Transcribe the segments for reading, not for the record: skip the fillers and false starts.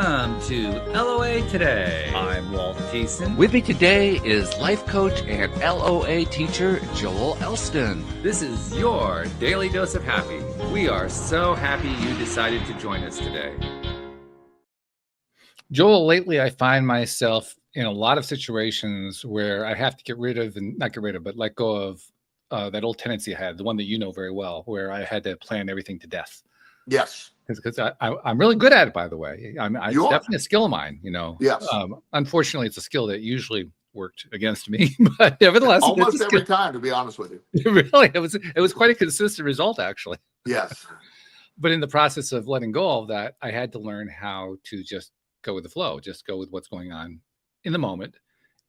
Welcome to LOA Today. I'm Walt Thiessen. With me today is life coach and LOA teacher Joel Elston. This is your daily dose of happy. We are so happy you decided to join us today. Joel, lately I find myself in a lot of situations where I have to get rid of, and not get rid of, but let go of that old tendency I had, the one that you know very well, where I had to plan everything to death. Yes. Because I'm really good at it, by the way. It's definitely a skill of mine, you know. Yes. Unfortunately, it's a skill that usually worked against me, but nevertheless, almost every time, to be honest with you. Really, it was quite a consistent result, actually. Yes. But in the process of letting go of that, I had to learn how to just go with the flow, just go with what's going on in the moment,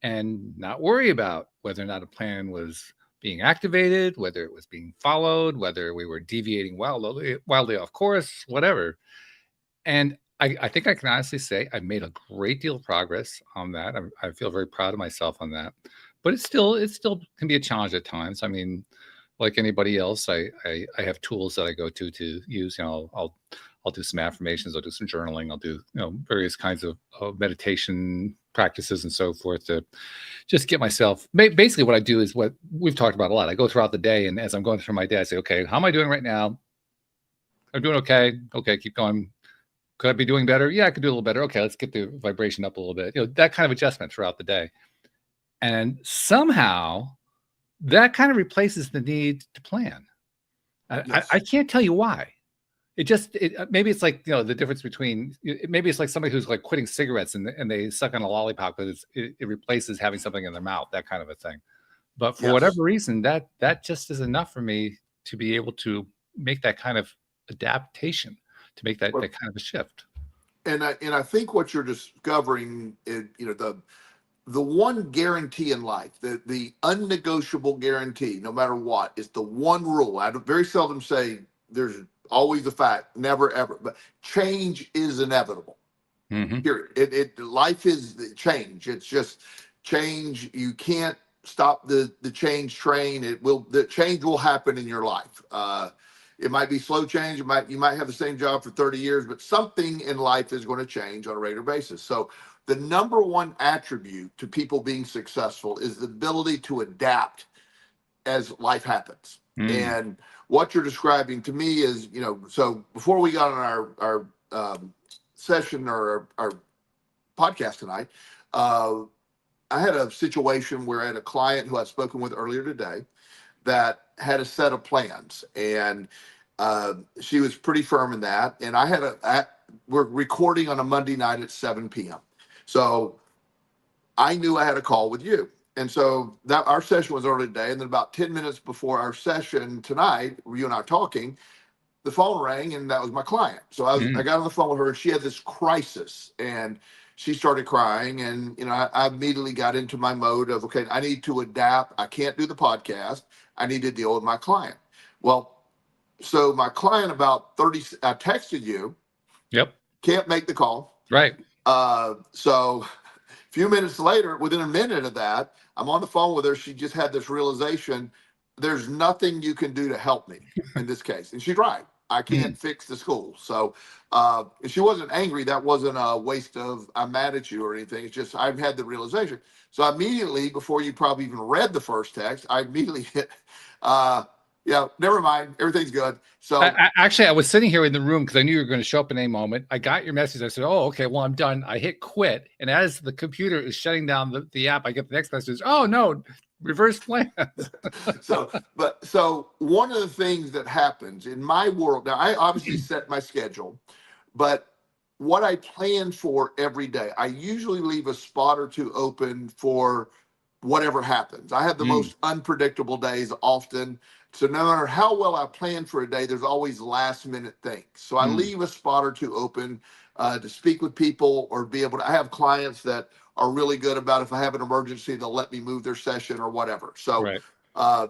and not worry about whether or not a plan was being activated, whether it was being followed, whether we were deviating wildly off course, whatever. And I think I can honestly say I've made a great deal of progress on that. I feel very proud of myself on that, but it still can be a challenge at times. I mean, like anybody else, I have tools that I go to use. You know, I'll do some affirmations, I'll do some journaling, I'll do various kinds of meditation practices and so forth to just get myself. Basically, what I do is what we've talked about a lot. I go throughout the day, and as I'm going through my day, I say, okay, how am I doing right now? I'm doing okay. Okay, keep going. Could I be doing better? Yeah, I could do a little better. Okay, let's get the vibration up a little bit. That kind of adjustment throughout the day. And somehow that kind of replaces the need to plan. Yes. I can't tell you why. Maybe it's like, the difference between, maybe it's like somebody who's like quitting cigarettes and they suck on a lollipop because it replaces having something in their mouth, that kind of a thing. But for whatever reason, that just is enough for me to be able to make that kind of adaptation, to make that kind of a shift. And I think what you're discovering is, the one guarantee in life, the unnegotiable guarantee, no matter what, is the one rule. I very seldom say there's always the fact, never ever, but change is inevitable. Mm-hmm. Period. Life is the change. It's just change. You can't stop the change train. The change will happen in your life. It might be slow change. You might have the same job for 30 years, but something in life is going to change on a regular basis. So the number one attribute to people being successful is the ability to adapt as life happens. And what you're describing to me is, so before we got on our session or our podcast tonight, I had a situation where I had a client who I'd spoken with earlier today that had a set of plans, and she was pretty firm in that. And we're recording on a Monday night at 7 p.m. So I knew I had a call with you. And so that our session was early today, and then about 10 minutes before our session tonight, you and I talking, the phone rang, and that was my client. So I got on the phone with her, and she had this crisis, and she started crying, and I immediately got into my mode of, okay, I need to adapt. I can't do the podcast. I need to deal with my client. Well, so my client I texted you. Yep. Can't make the call. Right. So a few minutes later, within a minute of that, I'm on the phone with her. She just had this realization: there's nothing you can do to help me in this case. And she's right. I can't fix the school. So she wasn't angry. That wasn't a waste of, I'm mad at you or anything. It's just I've had the realization. So immediately, before you probably even read the first text, I immediately hit, never mind. Everything's good. So I was sitting here in the room because I knew you were going to show up in a moment. I got your message. I said, oh, okay, well, I'm done. I hit quit. And as the computer is shutting down the app, I get the next message. Oh, no, reverse plans. So one of the things that happens in my world, now I obviously set my schedule, but what I plan for every day, I usually leave a spot or two open for whatever happens. I have the most unpredictable days often. So no matter how well I plan for a day, there's always last minute things. So I leave a spot or two open to speak with people or be able to. I have clients that are really good about if I have an emergency, they'll let me move their session or whatever. So I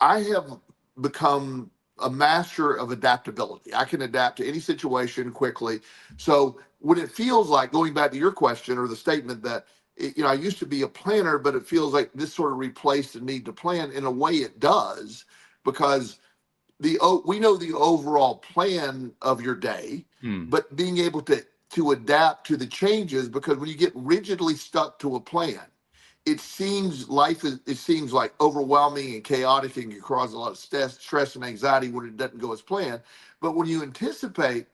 have become a master of adaptability. I can adapt to any situation quickly. So when it feels like, going back to your question or the statement that, I used to be a planner, but it feels like this sort of replaced the need to plan. In a way it does, because we know the overall plan of your day, but being able to to adapt to the changes, because when you get rigidly stuck to a plan, it seems it seems like overwhelming and chaotic and can cause a lot of stress and anxiety when it doesn't go as planned. But when you anticipate,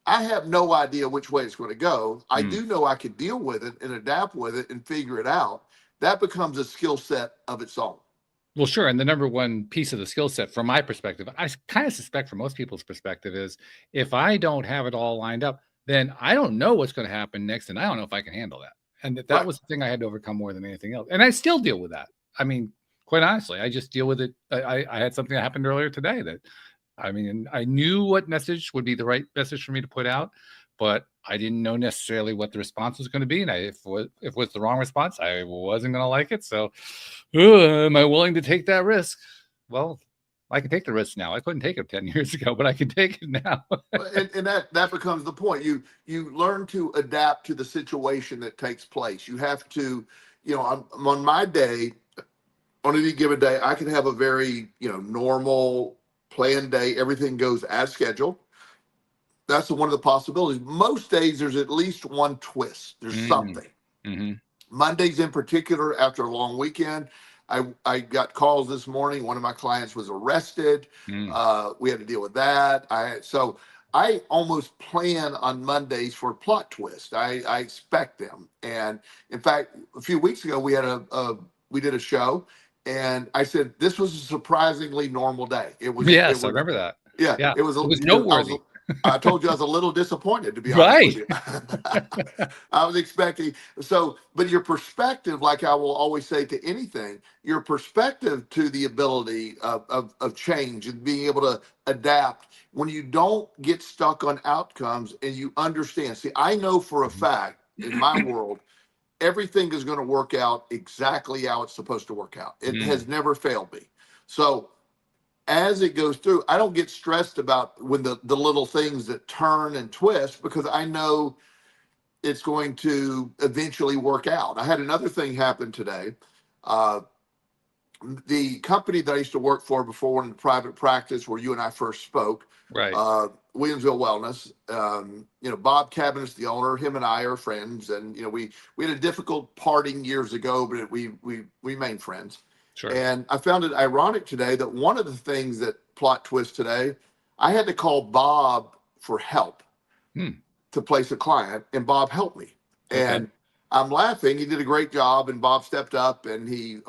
I have no idea which way it's going to go. I do know I can deal with it and adapt with it and figure it out. That becomes a skill set of its own. Well, sure. And the number one piece of the skill set from my perspective, I kind of suspect from most people's perspective, is if I don't have it all lined up, then I don't know what's going to happen next. And I don't know if I can handle that. And that Right. was the thing I had to overcome more than anything else. And I still deal with that. I mean, quite honestly, I just deal with it. I had something that happened earlier today that, I mean, I knew what message would be the right message for me to put out, but I didn't know necessarily what the response was going to be. And if it was the wrong response, I wasn't going to like it. So am I willing to take that risk? Well, I can take the risk now. I couldn't take it 10 years ago, but I can take it now. and that becomes the point. You learn to adapt to the situation that takes place. You have to, on my day, on any given day, I can have a very, normal planned day. Everything goes as scheduled. That's one of the possibilities. Most days there's at least one twist. There's something. Mm-hmm. Mondays in particular, after a long weekend, I got calls this morning. One of my clients was arrested. We had to deal with that. So I almost plan on Mondays for plot twist. I expect them. And in fact, a few weeks ago, we had we did a show, and I said, this was a surprisingly normal day. It was. Yes, I remember that. Yeah. It was noteworthy. I told you I was a little disappointed, to be honest with you. I was expecting but your perspective, like I will always say to anything, your perspective to the ability of change and being able to adapt when you don't get stuck on outcomes and you understand. See, I know for a fact in my world, everything is going to work out exactly how it's supposed to work out. It has never failed me. So as it goes through, I don't get stressed about when the little things that turn and twist, because I know it's going to eventually work out. I had another thing happen today. The company that I used to work for before in private practice, where you and I first spoke, right? Williamsville Wellness. Bob Cabinet's the owner. Him and I are friends, and we had a difficult parting years ago, but we remained friends. Sure. And I found it ironic today that one of the things that plot twist today, I had to call Bob for help to place a client, and Bob helped me. Okay. And I'm laughing. He did a great job, and Bob stepped up and he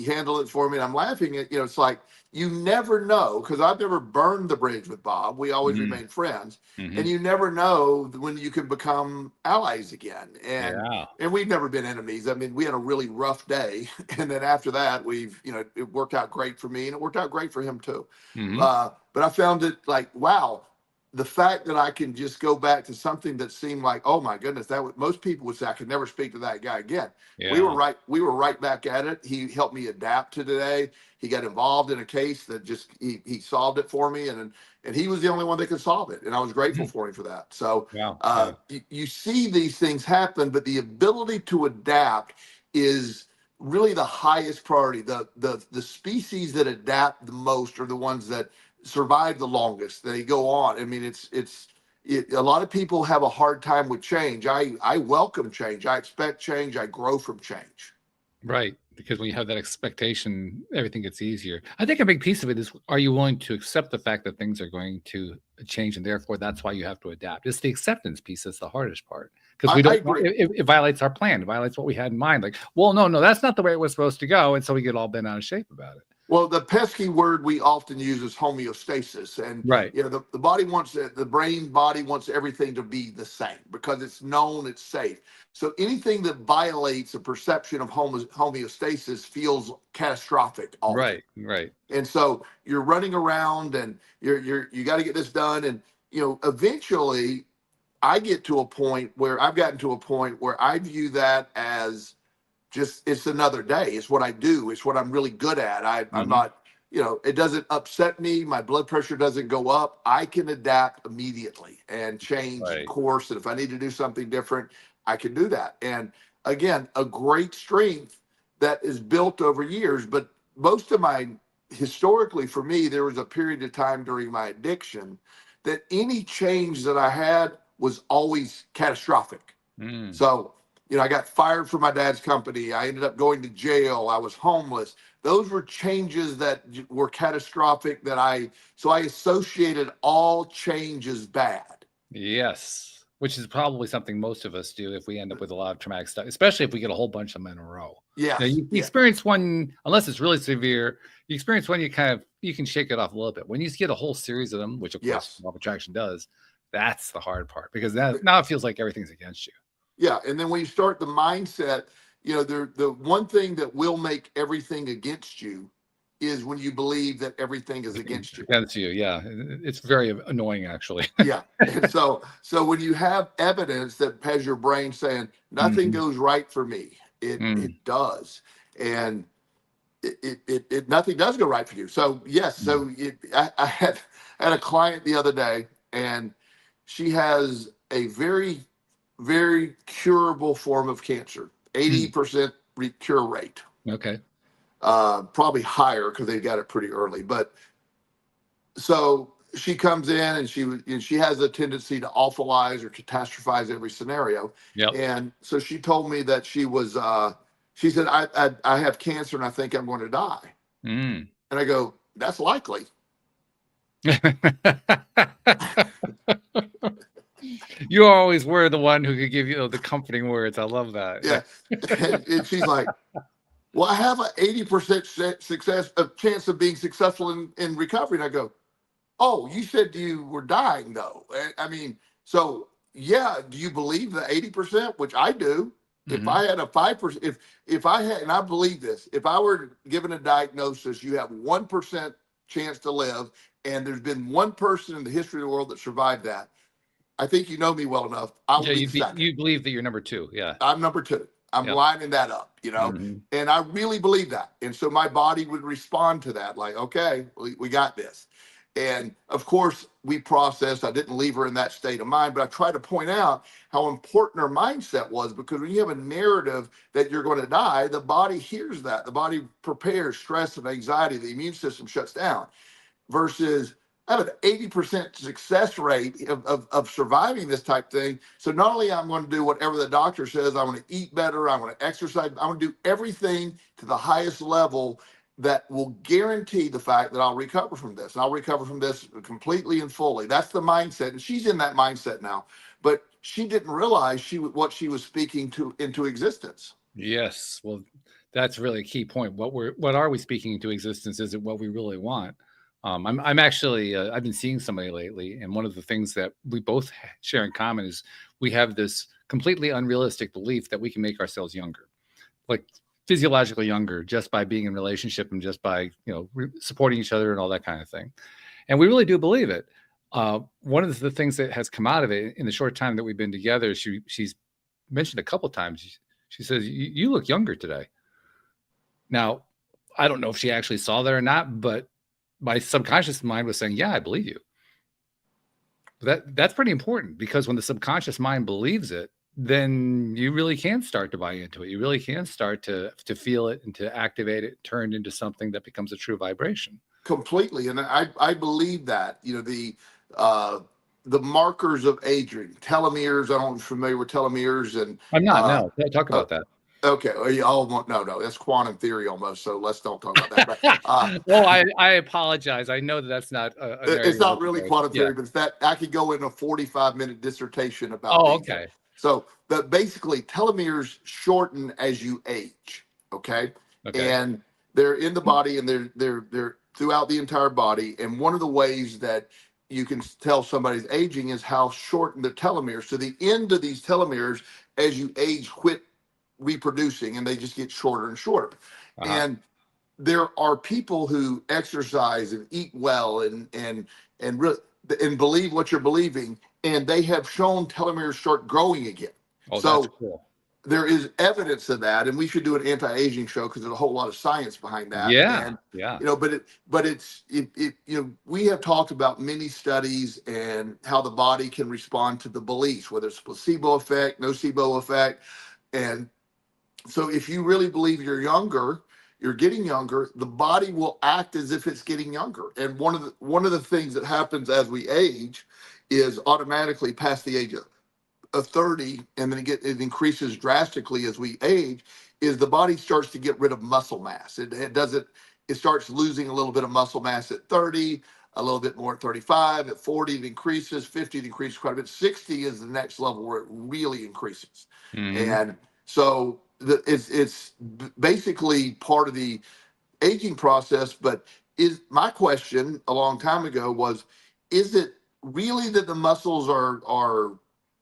handled it for me. And I'm laughing at, it's like, you never know, because I've never burned the bridge with Bob. We always remain friends. And you never know when you can become allies again. And we've never been enemies. I mean, we had a really rough day. And then after that, it worked out great for me, and it worked out great for him too. But I found it like, wow, the fact that I can just go back to something that seemed like, oh my goodness, most people would say I could never speak to that guy again. Yeah. We were right back at it. He helped me adapt to today. He got involved in a case that he solved it for me, and he was the only one that could solve it, and I was grateful for him for that. So you see these things happen, but the ability to adapt is really the highest priority. The species that adapt the most are the ones that survive the longest. They go on. I mean, a lot of people have a hard time with change. I welcome change. I expect change. I grow from change. Right. Because when you have that expectation, everything gets easier. I think a big piece of it is, are you willing to accept the fact that things are going to change, and therefore that's why you have to adapt? It's the acceptance piece that's the hardest part, because it violates our plan. It violates what we had in mind. Like, well, no, that's not the way it was supposed to go. And so we get all bent out of shape about it. Well, the pesky word we often use is homeostasis. And the brain body wants everything to be the same because it's known, it's safe. So anything that violates a perception of homeostasis feels catastrophic. Often. Right. And so you're running around and you got to get this done. And, eventually I've gotten to a point where I view that as just, it's another day. It's what I do. It's what I'm really good at. I'm not, it doesn't upset me. My blood pressure doesn't go up. I can adapt immediately and change course. And if I need to do something different, I can do that. And again, a great strength that is built over years. But historically for me, there was a period of time during my addiction that any change that I had was always catastrophic. So, I got fired from my dad's company. I ended up going to jail. I was homeless. Those were changes that were catastrophic so I associated all change as bad. Yes, which is probably something most of us do if we end up with a lot of traumatic stuff, especially if we get a whole bunch of them in a row. Yes. You experience one, unless it's really severe, you experience one, you can shake it off a little bit. When you get a whole series of them, which of course law of attraction does, that's the hard part, because now it feels like everything's against you. Yeah, and then when you start the mindset, the one thing that will make everything against you is when you believe that everything is against you. Against you, yeah. It's very annoying, actually. Yeah, and so when you have evidence that has your brain saying nothing goes right for me, it does, and it nothing does go right for you. So yes, so I had a client the other day, and she has a very, very curable form of cancer, 80% cure rate. Okay. Probably higher because they got it pretty early. But so she comes in, and she has a tendency to awfulize or catastrophize every scenario. Yep. And so she told me that she said, I have cancer and I think I'm going to die. And I go, that's likely. You always were the one who could give you the comforting words. I love that. Yeah. And she's like, well, I have an 80% chance of being successful in recovery. And I go, oh, you said you were dying though. I mean, so yeah, do you believe the 80%? Which I do. If I had a 5%, if I had, and I believe this, if I were given a diagnosis, you have 1% chance to live, and there's been one person in the history of the world that survived that, I think you know me well enough. You believe that you're number 2. Yeah. I'm number 2. I'm lining that up, and I really believe that. And so my body would respond to that. Like, okay, we got this. And of course we processed, I didn't leave her in that state of mind, but I try to point out how important her mindset was, because when you have a narrative that you're going to die, the body hears that. The body prepares. Stress and anxiety, the immune system shuts down, versus I have an 80% success rate of surviving this type thing. So not only I'm going to do whatever the doctor says, I'm going to eat better, I'm going to exercise, I'm going to do everything to the highest level that will guarantee the fact that I'll recover from this. And I'll recover from this completely and fully. That's the mindset. And she's in that mindset now. But she didn't realize what she was speaking into existence. Yes. Well, that's really a key point. What are we speaking into existence? Is it what we really want? I'm actually, I've been seeing somebody lately, and one of the things that we both share in common is we have this completely unrealistic belief that we can make ourselves younger, like physiologically younger, just by being in relationship and just by, supporting each other and all that kind of thing. And we really do believe it. One of the things that has come out of it in the short time that we've been together, she's mentioned a couple of times, she says, you look younger today. Now, I don't know if she actually saw that or not, but my subconscious mind was saying, yeah, I believe you. That's pretty important, because when the subconscious mind believes it, then you really can start to buy into it. You really can start to feel it and to activate it, turn into something that becomes a true vibration. Completely. And I believe that, the markers of aging, telomeres. I don't know if you're familiar with telomeres. And I'm not. No, talk about that. Okay. No, that's quantum theory almost. So let's don't talk about that. But, well, I apologize. I know that's not. It's not really quantum theory, but it's that I could go in a 45-minute dissertation about. Oh, okay. So, but basically, telomeres shorten as you age. Okay. And they're in the body, and they're throughout the entire body. And one of the ways that you can tell somebody's aging is how shortened their telomeres. So the end of these telomeres, as you age, quit reproducing, and they just get shorter and shorter. And there are people who exercise and eat well and believe what you're believing, and they have shown telomeres start growing again. Oh, so that's cool. There is evidence of that, and we should do an anti-aging show because there's a whole lot of science behind that. Yeah. We have talked about many studies and how the body can respond to the beliefs, whether it's placebo effect, nocebo effect. And so if you really believe you're younger, you're getting younger, the body will act as if it's getting younger. And one of the things that happens as we age is automatically past the age of 30, and then it increases drastically as we age, is the body starts to get rid of muscle mass. It starts losing a little bit of muscle mass at 30, a little bit more at 35, at 40 it increases, 50 it increases quite a bit, 60 is the next level where it really increases. And so it's basically part of the aging process. But my question a long time ago was, is it really that the muscles are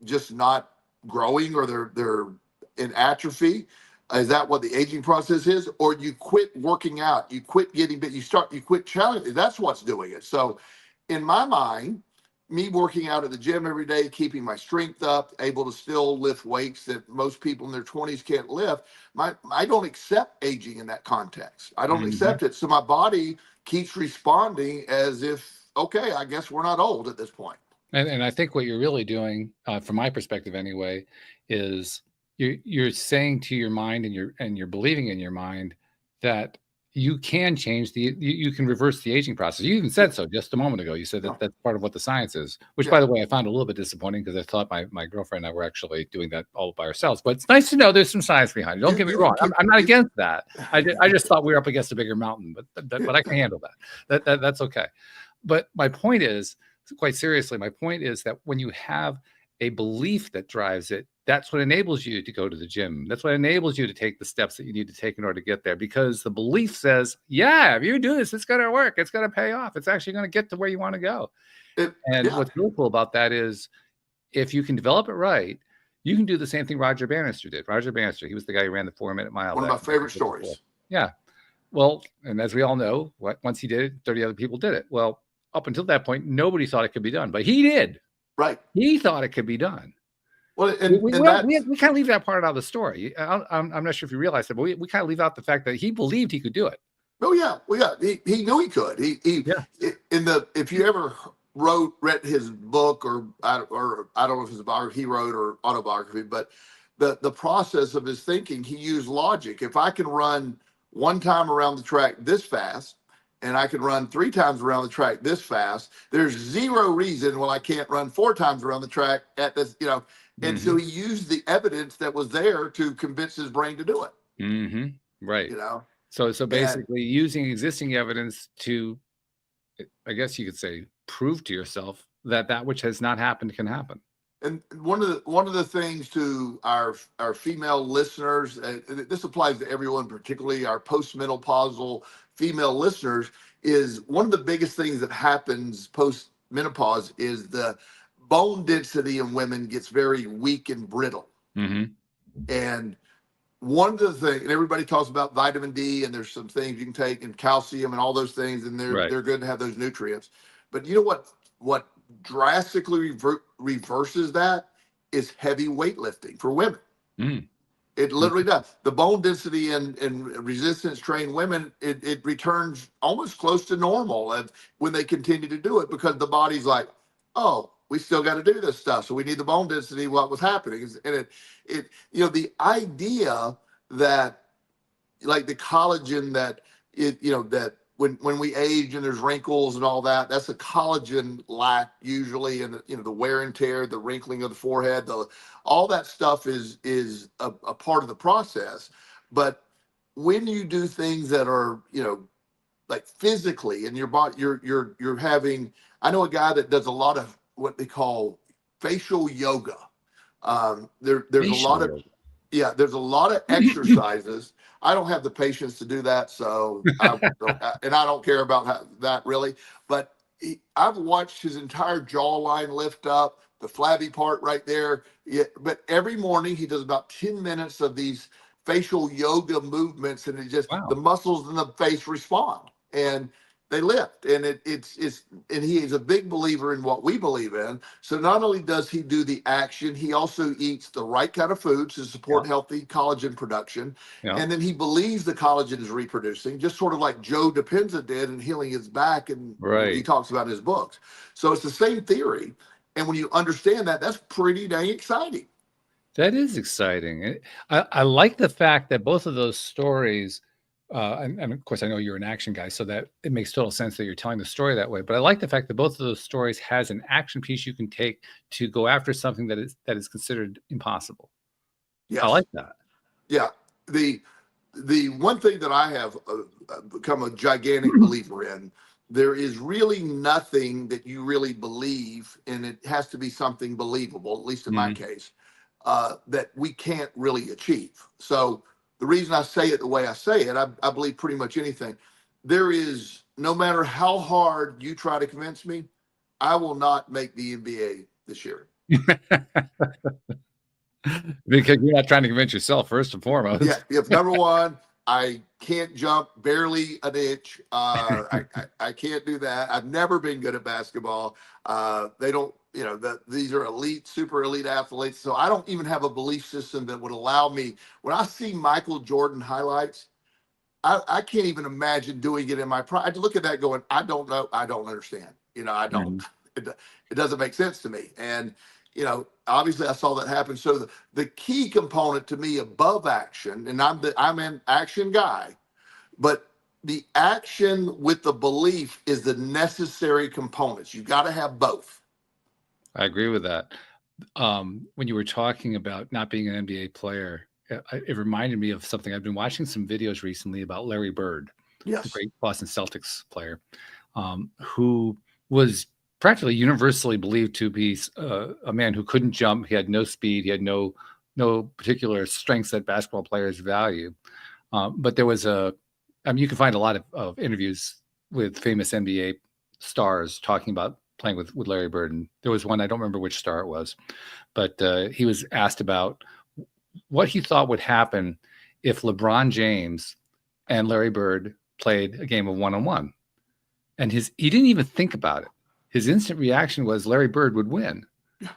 just not growing, or they're in atrophy? Is that what the aging process is? Or you quit working out, you quit getting bit, you quit challenging? That's what's doing it. So in my mind, me working out at the gym every day, keeping my strength up, able to still lift weights that most people in their 20s can't lift, I don't accept aging in that context. I don't accept it. So my body keeps responding as if, okay, I guess we're not old at this point. And I think what you're really doing, from my perspective anyway, is you're saying to your mind, and you're believing in your mind that you can change you can reverse the aging process. You even said so just a moment ago. You said that that's part of what the science is, which, by the way, I found a little bit disappointing, because I thought my girlfriend and I were actually doing that all by ourselves. But it's nice to know there's some science behind it. Don't get me wrong. I'm not against that. I just thought we were up against a bigger mountain, but I can handle that. That's okay. But my point is, quite seriously, my point is that when you have a belief that drives it, that's what enables you to go to the gym. That's what enables you to take the steps that you need to take in order to get there, because the belief says, yeah, if you do this, it's going to work. It's going to pay off. It's actually going to get to where you want to go. What's really cool about that is, if you can develop it right, you can do the same thing Roger Bannister did. Roger Bannister, he was the guy who ran the 4-minute mile. One of my favorite stories. Yeah. Well, and as we all know, once he did it, 30 other people did it. Well, up until that point, nobody thought it could be done, but he did. Right. He thought it could be done. Well, we kind of leave that part out of the story. I'm not sure if you realize it, but we kind of leave out the fact that he believed he could do it. Oh yeah, he knew he could. If you ever read his book, or I don't know if it's a biography he wrote or autobiography, but the process of his thinking, he used logic. If I can run one time around the track this fast, and I can run 3 times around the track this fast, there's zero reason why I can't run 4 times around the track at this, And so he used the evidence that was there to convince his brain to do it. Right. So basically using existing evidence to, I guess you could say, prove to yourself that which has not happened can happen. And one of the things to our female listeners, this applies to everyone, particularly our postmenopausal female listeners, is one of the biggest things that happens post-menopause is the bone density in women gets very weak and brittle. And one of the things, and everybody talks about vitamin D, and there's some things you can take, and calcium and all those things, and they're good to have those nutrients. But you know what drastically reverses that is heavy weightlifting for women. It literally does. The bone density in resistance trained women, it returns almost close to normal when they continue to do it, because the body's like, oh, we still got to do this stuff, so we need the bone density. What was happening, and the idea that, like, the collagen that that when we age and there's wrinkles and all that, that's a collagen lack usually, and the wear and tear, the wrinkling of the forehead, all that stuff is a part of the process. But when you do things that are like physically in your body, you're having. I know a guy that does a lot of what they call facial yoga. There's a lot of there's a lot of exercises. I don't have the patience to do that, so I don't care about that really. But I've watched his entire jawline lift up, the flabby part right there. But every morning he does about 10 minutes of these facial yoga movements, and it just the muscles in the face respond, and they lift. And and he is a big believer in what we believe in. So not only does he do the action, he also eats the right kind of foods to support healthy collagen production. And then he believes the collagen is reproducing, just sort of like Joe Dispenza did in healing his back, and he talks about in his books. So it's the same theory. And when you understand that, that's pretty dang exciting. That is exciting. I like the fact that both of those stories and of course I know you're an action guy, so that it makes total sense that you're telling the story that way. But I like the fact that both of those stories has an action piece you can take to go after something that is considered impossible. Yes. I like that. Yeah. The one thing that I have become a gigantic believer in, there is really nothing that you really believe, and it has to be something believable, at least in my case, that we can't really achieve. So the reason I say it the way I say it, I believe pretty much anything. There is, no matter how hard you try to convince me, I will not make the NBA this year. Because you're not trying to convince yourself, first and foremost. Yeah, if number one, I can't jump barely an inch. I can't do that. I've never been good at basketball. They don't, these are elite, super elite athletes. So I don't even have a belief system that would allow me. When I see Michael Jordan highlights, I can't even imagine doing it in my prime. I look at that going, I don't know. I don't understand. I don't. It doesn't make sense to me. And obviously I saw that happen. So the key component to me above action, and I'm an action guy, but the action with the belief is the necessary components. You got to have both. I agree with that. When you were talking about not being an NBA player, it reminded me of something. I've been watching some videos recently about Larry Bird, Yes, the great Boston Celtics player, who was practically universally believed to be a man who couldn't jump. He had no speed. He had no particular strengths that basketball players value. But there was you can find a lot of interviews with famous NBA stars talking about playing with Larry Bird. And there was one, I don't remember which star it was, but he was asked about what he thought would happen if LeBron James and Larry Bird played a game of one-on-one. And he didn't even think about it. His instant reaction was Larry Bird would win.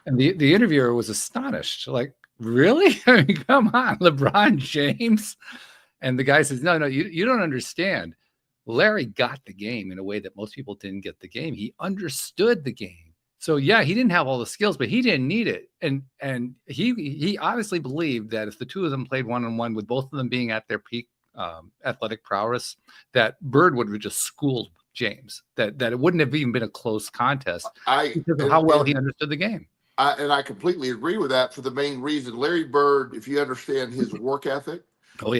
And the interviewer was astonished. Like, really? I mean, come on, LeBron James. And the guy says, no, you don't understand. Larry got the game in a way that most people didn't get the game. He understood the game. So yeah, he didn't have all the skills, but he didn't need it. And he obviously believed that if the two of them played one-on-one with both of them being at their peak athletic prowess, that Bird would have just schooled James, that it wouldn't have even been a close contest because of how well he understood the game. I completely agree with that for the main reason. Larry Bird, if you understand his work ethic,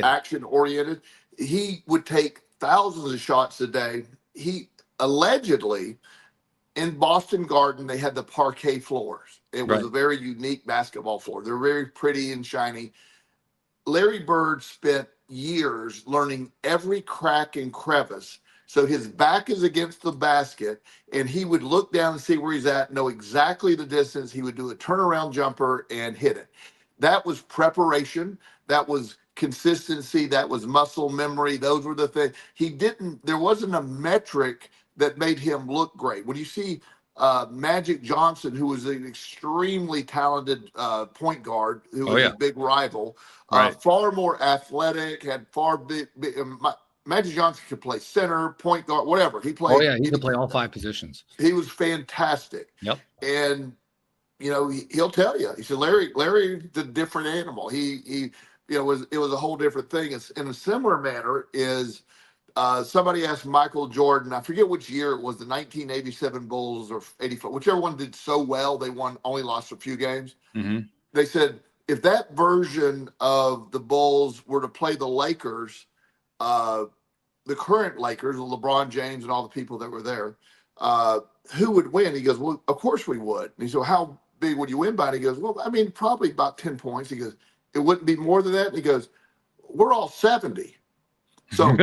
action oriented, he would take thousands of shots a day. He allegedly, in Boston Garden, they had the parquet floors. It was a very unique basketball floor. They're very pretty and shiny. Larry Bird spent years learning every crack and crevice. So his back is against the basket, and he would look down and see where he's at, know exactly the distance. He would do a turnaround jumper and hit it. That was preparation. That was consistency. That was muscle memory. Those were the things. There wasn't a metric that made him look great. When you see Magic Johnson, who was an extremely talented point guard, who was a big rival, far more athletic, had far big Magic Johnson could play center, point guard, whatever. He played. Oh, yeah, he could play all five positions. He was fantastic. Yep. And, he'll tell you. He said, Larry's a different animal. It was a whole different thing. It's in a similar manner is somebody asked Michael Jordan, I forget which year it was, the 1987 Bulls or 84, whichever one did so well, they only lost a few games. Mm-hmm. They said, if that version of the Bulls were to play the Lakers, the current Lakers, LeBron James and all the people that were there, who would win? He goes, well, of course we would. And he said, well, how big would you win by? And he goes, well, I mean, probably about 10 points. He goes, it wouldn't be more than that. And he goes, we're all 70. So,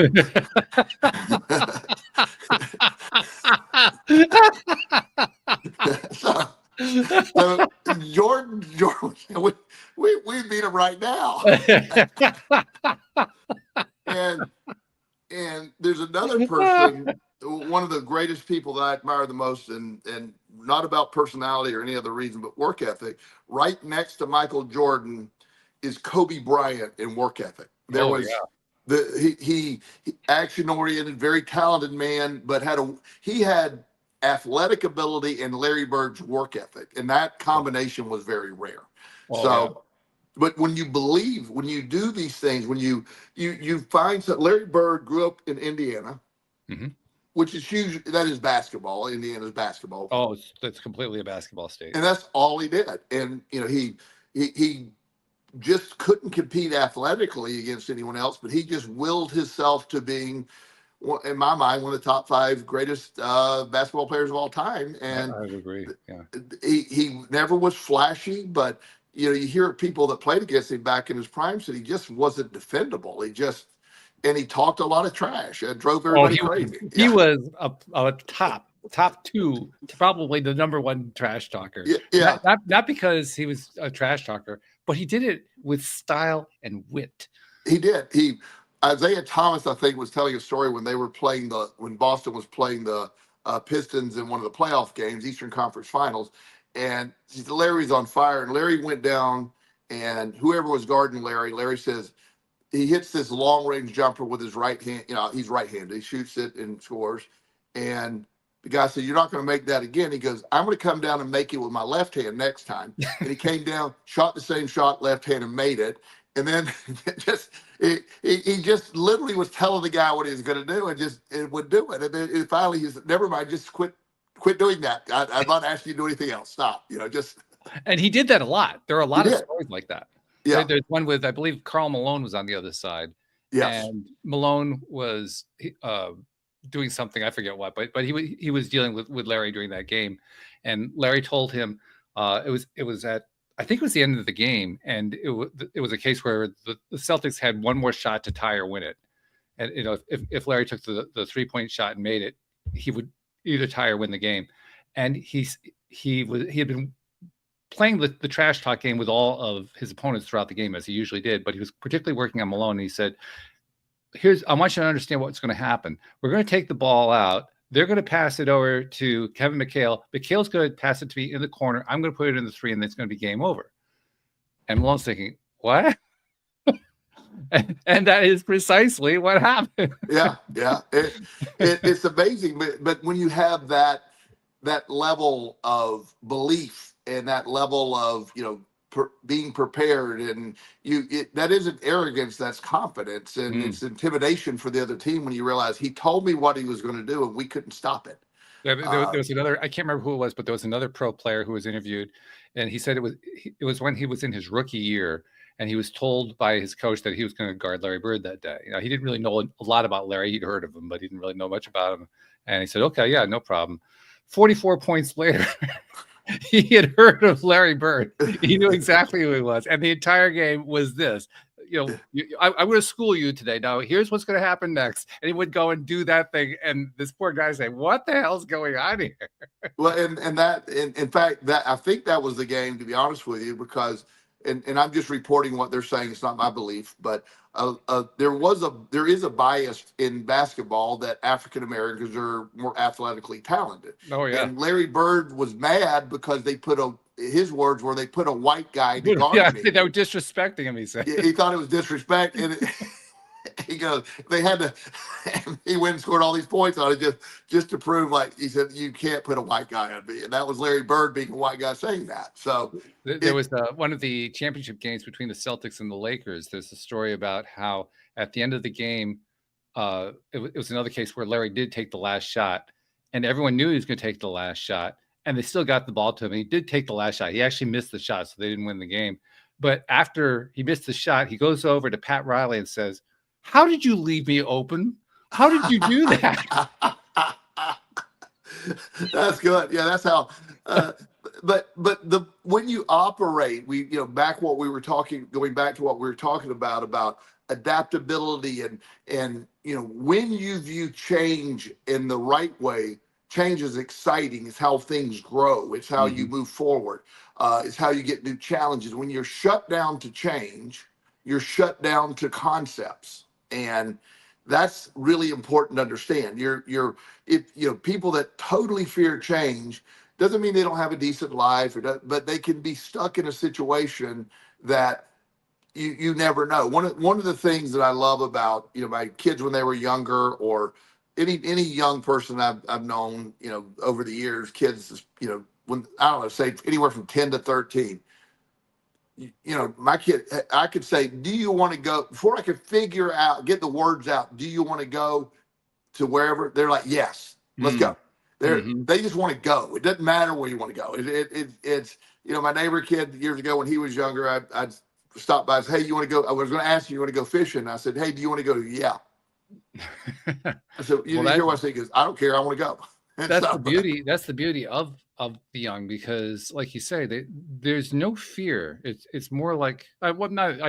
so Jordan, we beat him right now. And there's another person, one of the greatest people that I admire the most, and not about personality or any other reason, but work ethic. Right next to Michael Jordan is Kobe Bryant in work ethic. He action oriented, very talented man, but he had athletic ability and Larry Bird's work ethic, and that combination was very rare. But when you believe, when you do these things, when you find that Larry Bird grew up in Indiana, Hmm. which is huge. That is basketball. Indiana's basketball, Oh, that's completely a basketball state. and that's all he did. And he just couldn't compete athletically against anyone else, but he just willed himself to being, in my mind, one of the top 5 greatest basketball players of all time. And I would agree. Yeah. he never was flashy, but you hear people that played against him back in his prime said he just wasn't defendable. And he talked a lot of trash and drove Oh, everybody crazy. he was a top 2, probably the number 1 trash talker. Yeah. Not because he was a trash talker, but he did it with style and wit. He did. Isaiah Thomas, I think, was telling a story when Boston was playing the Pistons in one of the playoff games, Eastern Conference Finals, and Larry's on fire, and Larry went down, and whoever was guarding Larry says he hits this long range jumper with his right hand. He's right-handed. He shoots it and scores, and the guy said, "You're not going to make that again." He goes, "I'm going to come down and make it with my left hand next time." And he came down, shot the same shot, left hand, and made it. And then he just literally was telling the guy what he was going to do, and it would do it. And then finally he said, "Never mind, just quit doing that. I'm not asking you to do anything else. Stop." Just. And he did that a lot. There are a lot of stories like that. Yeah. There's one with, I believe, Karl Malone was on the other side. Yes. And Malone was doing something, I forget what, but he was dealing with Larry during that game, and Larry told him it was at, I think it was the end of the game, and it was a case where the Celtics had one more shot to tie or win it, and if Larry took the 3-point shot and made it, he would either tie or win the game, and he had been playing the trash talk game with all of his opponents throughout the game, as he usually did, but he was particularly working on Malone. And he said, I want you to understand what's going to happen. We're going to take the ball out. They're going to pass it over to Kevin McHale. McHale's going to pass it to me in the corner. I'm going to put it in the 3, and then it's going to be game over. And Malone's thinking, what? and that is precisely what happened. Yeah. It's amazing. But when you have that level of belief and that level of being prepared, and that isn't arrogance, that's confidence, and it's intimidation for the other team when you realize he told me what he was going to do and we couldn't stop it. There was another, I can't remember who it was, but there was another pro player who was interviewed, and he said it was when he was in his rookie year, and he was told by his coach that he was going to guard Larry Bird that day. He didn't really know a lot about Larry. He'd heard of him, but he didn't really know much about him. And he said, "Okay, yeah, no problem." 44 points later, he had heard of Larry Bird. He knew exactly who he was. And the entire game was this. I'm going to school you today. Now, here's what's going to happen next. And he would go and do that thing. And this poor guy say, "What the hell's going on here?" Well, in fact, I think that was the game, to be honest with you, because, and I'm just reporting what they're saying. It's not my belief, but there is a bias in basketball that African Americans are more athletically talented. Oh yeah. And Larry Bird was mad because his words were, they put a white guy to guard me. They were disrespecting him, he said. He thought it was disrespect, and he goes, they had to. He went and scored all these points on it just to prove, like he said, you can't put a white guy on me, and that was Larry Bird being a white guy saying that. So there was one of the championship games between the Celtics and the Lakers. There's a story about how at the end of the game, it was another case where Larry did take the last shot, and everyone knew he was going to take the last shot, and they still got the ball to him. He did take the last shot. He actually missed the shot, so they didn't win the game. But after he missed the shot, he goes over to Pat Riley and says, "How did you leave me open? How did you do that?" That's good. Yeah, that's how. But when you operate, going back to what we were talking about adaptability and when you view change in the right way, change is exciting. It's how things grow. It's how you move forward. It's how you get new challenges. When you're shut down to change, you're shut down to concepts. And that's really important to understand. People that totally fear change doesn't mean they don't have a decent life, but they can be stuck in a situation that you never know. One of the things that I love about my kids when they were younger, or any young person I've known over the years, kids when I don't know, say anywhere from 10 to 13. my kid, I could say, do you want to go, before I could figure out, get the words out, do you want to go to wherever? They're like, yes, let's go. They just want to go. It doesn't matter where you want to go. It's, my neighbor kid years ago when he was younger, I'd stop by and say, hey, you want to go? I was going to ask you want to go fishing? I said, hey, do you want to go? Yeah. I said, you hear what I say? He goes, I don't care. I want to go. That's the beauty. That's the beauty of the young, because like you say, there's no fear. It's more like, I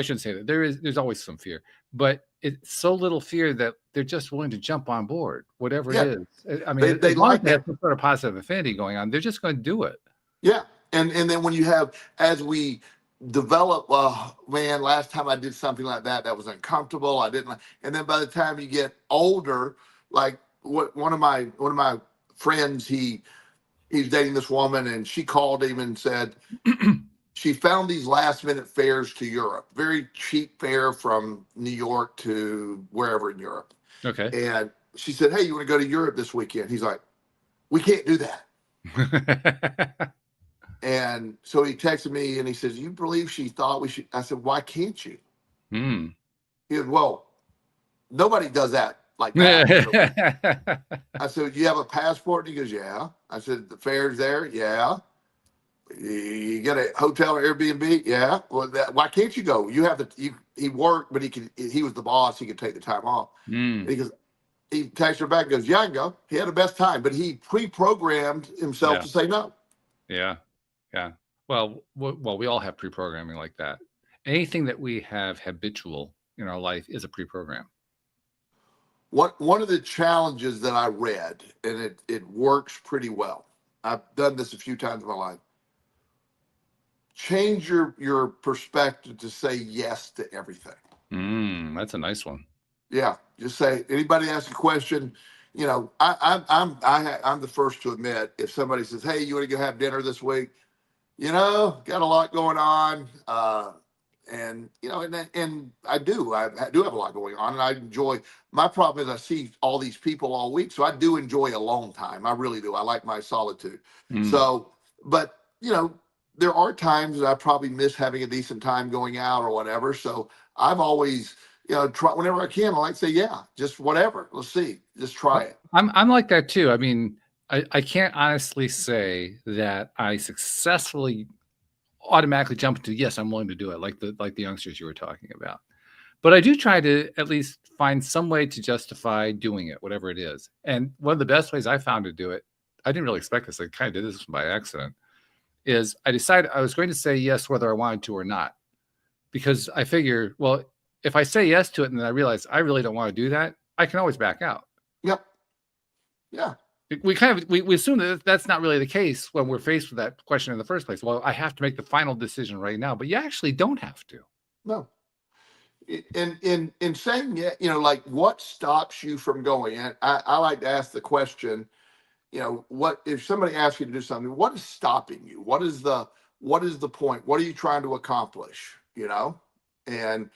shouldn't say that. There's always some fear, but it's so little fear that they're just willing to jump on board, whatever it is. I mean, they like that some sort of positive affinity going on. They're just going to do it. Yeah. And then when you have, as we develop, man, last time I did something like that was uncomfortable. I didn't like, and then by the time you get older, like one of my friends, he's dating this woman, and she called him and said she found these last minute fares to Europe, very cheap fare from New York to wherever in Europe. Okay. And she said, hey, you want to go to Europe this weekend? He's like, we can't do that. And so he texted me and he says, you believe she thought we should? I said, why can't you? He said, well, nobody does that like that. I said, you have a passport? And he goes, yeah. I said, the fare's there? Yeah. You get a hotel or Airbnb? Yeah. Well, why can't you go? You have he worked, but he was the boss. He could take the time off. And he goes, he texted her back and goes, yeah, I can go. He had the best time, but he pre-programmed himself to say no. Yeah. Yeah. Well, we all have pre-programming like that. Anything that we have habitual in our life is a pre-program. One of the challenges that I read, and it works pretty well. I've done this a few times in my life. Change your perspective to say yes to everything. That's a nice one. Yeah. Just say, anybody asks a question, I'm the first to admit, if somebody says, hey, you want to go have dinner this week? Got a lot going on. And I do have a lot going on, and I enjoy, my problem is I see all these people all week. So I do enjoy alone time. I really do. I like my solitude. So, but there are times that I probably miss having a decent time going out or whatever. So I've always, try whenever I can. I like to say, yeah, just whatever. Let's see, just try it. I'm like that too. I mean, I can't honestly say that I successfully automatically jump into yes, I'm willing to do it, like the youngsters you were talking about. But I do try to at least find some way to justify doing it, whatever it is. And one of the best ways I found to do it, I didn't really expect this. I kind of did this by accident. Is I decided I was going to say yes whether I wanted to or not, because I figure, well, if I say yes to it and then I realize I really don't want to do that, I can always back out. Yep. Yeah. We assume that that's not really the case when we're faced with that question in the first place. Well, I have to make the final decision right now, but you actually don't have to. No. In saying like what stops you from going? And I like to ask the question, what if somebody asks you to do something, what is stopping you? What is the point? What are you trying to accomplish? And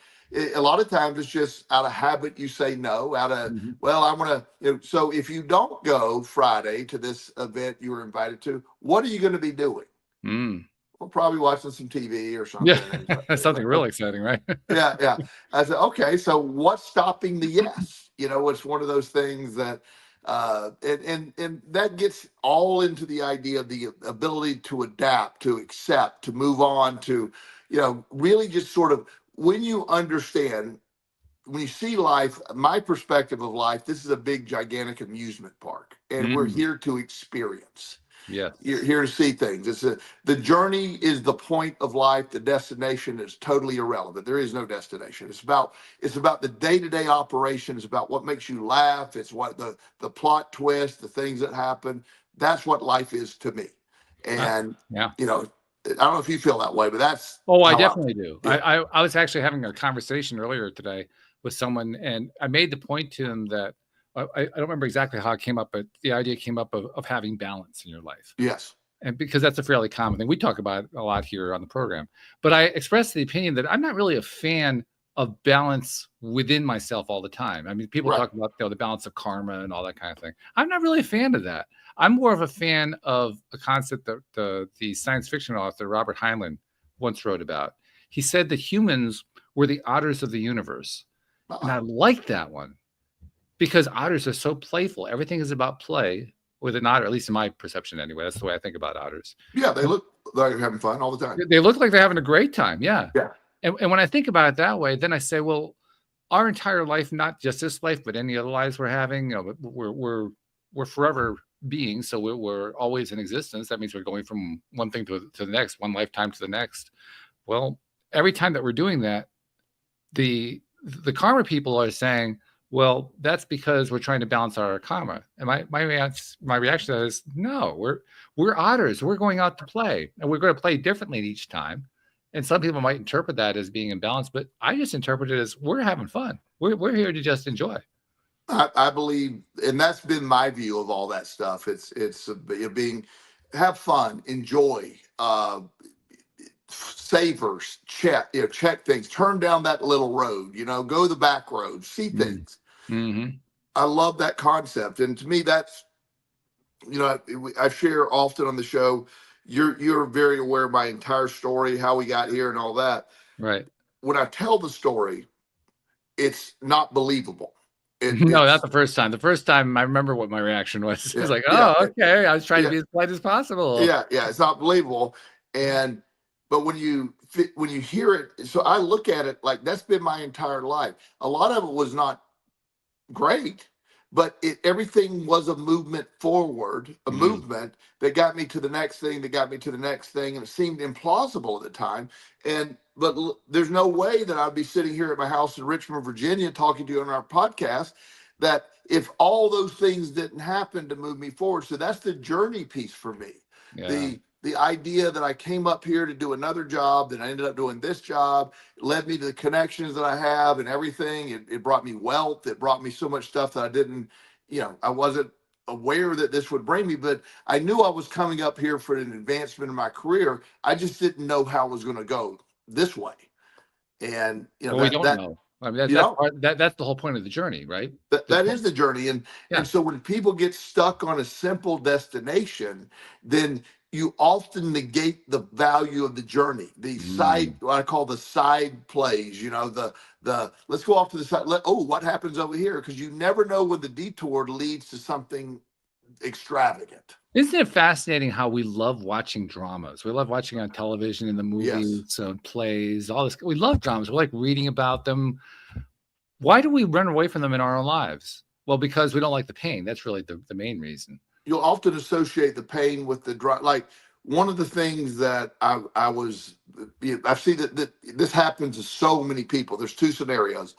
a lot of times it's just out of habit. You say no out of, well, I want to, so if you don't go Friday to this event you were invited to, what are you going to be doing? Well, probably watching some TV or something. Yeah. Something really exciting, right? Yeah. I said, okay, so what's stopping the yes? It's one of those things that, and that gets all into the idea of the ability to adapt, to accept, to move on, to, really just sort of, when you understand, when you see life, my perspective of life, this is a big, gigantic amusement park, and we're here to experience. Yeah, you're here to see things. The journey is the point of life. The destination is totally irrelevant. There is no destination. It's about the day-to-day operation. It's about what makes you laugh. It's what the plot twist, the things that happen. That's what life is to me. And I don't know if you feel that way, but that's. Oh, I definitely do. Yeah. I was actually having a conversation earlier today with someone, and I made the point to him that I don't remember exactly how it came up, but the idea came up of having balance in your life. Yes. And because that's a fairly common thing. We talk about it a lot here on the program. But I expressed the opinion that I'm not really a fan of balance within myself all the time. I mean, people talk about the balance of karma and all that kind of thing. I'm not really a fan of that. I'm more of a fan of a concept that the science fiction author Robert Heinlein once wrote about. he said that humans were the otters of the universe. And I like that one because otters are so playful. Everything is about play with an otter, at least in my perception anyway. That's the way I think about otters. Yeah, they look like they're having fun all the time. They look like they're having a great time. Yeah. Yeah. And when I think about it that way, then I say, well, our entire life, not just this life, but any other lives we're having, we're forever beings. So we're always in existence. That means we're going from one thing to the next, one lifetime to the next. Well, every time that we're doing that, the karma people are saying, well, that's because we're trying to balance our karma. And my reaction to that is, no, we're otters. We're going out to play, and we're going to play differently each time. And some people might interpret that as being imbalanced, but I just interpret it as we're having fun. We're here to just enjoy. I believe, and that's been my view of all that stuff. It's have fun, enjoy, savor, check things, turn down that little road, go the back road, see things. Mm-hmm. I love that concept. And to me, that's, I share often on the show, you're very aware of my entire story, how we got here and all that. Right. When I tell the story, it's not believable. No, not the first time. The first time I remember what my reaction was. It was like, okay. I was trying to be as polite as possible. Yeah. It's not believable. But when you hear it, so I look at it like that's been my entire life. A lot of it was not great, but everything was a movement forward, a movement that got me to the next thing, and it seemed implausible at the time. But there's no way that I'd be sitting here at my house in Richmond, Virginia, talking to you on our podcast, that if all those things didn't happen to move me forward. So that's the journey piece for me. Yeah. The idea that I came up here to do another job, that I ended up doing this job, led me to the connections that I have and everything. It brought me wealth. It brought me so much stuff that I didn't, I wasn't aware that this would bring me, but I knew I was coming up here for an advancement in my career. I just didn't know how it was going to go this way. And, we don't know. I mean, that's the whole point of the journey, right? That is the journey. And so when people get stuck on a simple destination, then you often negate the value of the journey, the side, what I call the side plays, the let's go off to the side. What happens over here? Because you never know when the detour leads to something extravagant. Isn't it fascinating how we love watching dramas? We love watching on television and the movies, plays, all this. We love dramas. We like reading about them. Why do we run away from them in our own lives? Well, because we don't like the pain. That's really the main reason. You'll often associate the pain with the drug. Like one of the things that I see that this happens to so many people. There's two scenarios.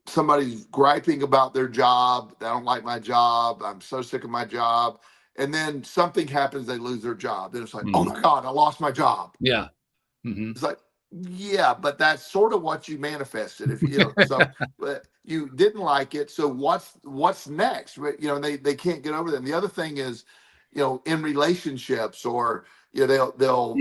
Somebody's griping about their job. They don't like my job. I'm so sick of my job. And then something happens. They lose their job. Then it's like, oh my God, I lost my job. Yeah. Mm-hmm. It's like, yeah, but that's sort of what you manifested. If but you didn't like it. So what's next? They can't get over that. And the other thing is, in relationships, or they'll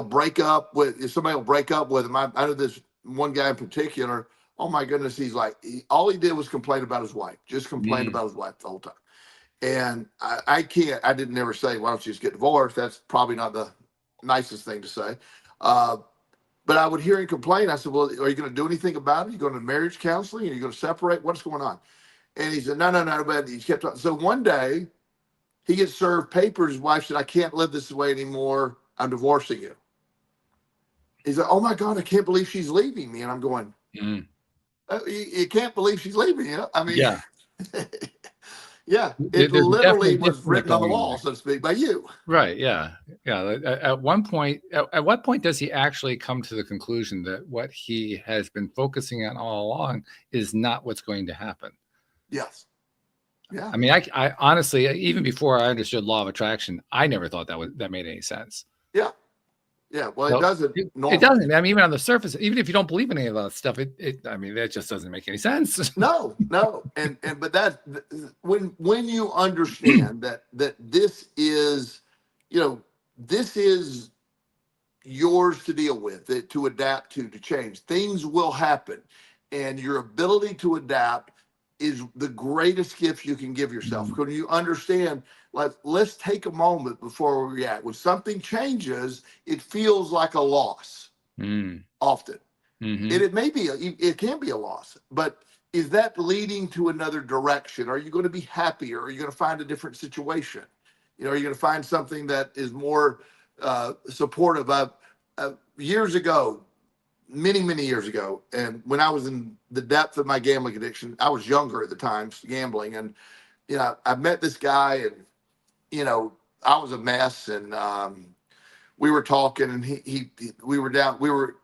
break up with, if somebody will break up with them. I know this one guy in particular. Oh my goodness, he's like, all he did was complain about his wife. Just complained about his wife the whole time. And I didn't ever say, why don't you just get divorced? That's probably not the nicest thing to say. But I would hear him complain. I said, well, are you going to do anything about it? Are you going to marriage counseling? Are you going to separate? What's going on? And he said, no. But he kept on. So one day he gets served papers. His wife said, I can't live this way anymore. I'm divorcing you. He's like, oh my God, I can't believe she's leaving me. And I'm going, you can't believe she's leaving you. I mean, yeah. Yeah, it literally was written on the wall, so to speak, by you. Right. Yeah. Yeah. At what point does he actually come to the conclusion that what he has been focusing on all along is not what's going to happen? Yes. Yeah. I mean, I honestly, even before I understood law of attraction, I never thought that made any sense. Yeah. Yeah. Well, it doesn't. It doesn't. I mean, even on the surface, even if you don't believe in any of that stuff, that just doesn't make any sense. No. But that's when you understand that this is, this is yours to deal with, to adapt to change. Things will happen, and your ability to adapt is the greatest gift you can give yourself. When you understand, let's take a moment before we react. When something changes, it feels like a loss. often. Mm-hmm. And it can be a loss, but is that leading to another direction? Are you going to be happier? Are you going to find a different situation? Are you going to find something that is more supportive of years ago, many years ago, and when I was in the depth of my gambling addiction, I was younger at the time, gambling, and I met this guy, and I was a mess, and we were talking, and we were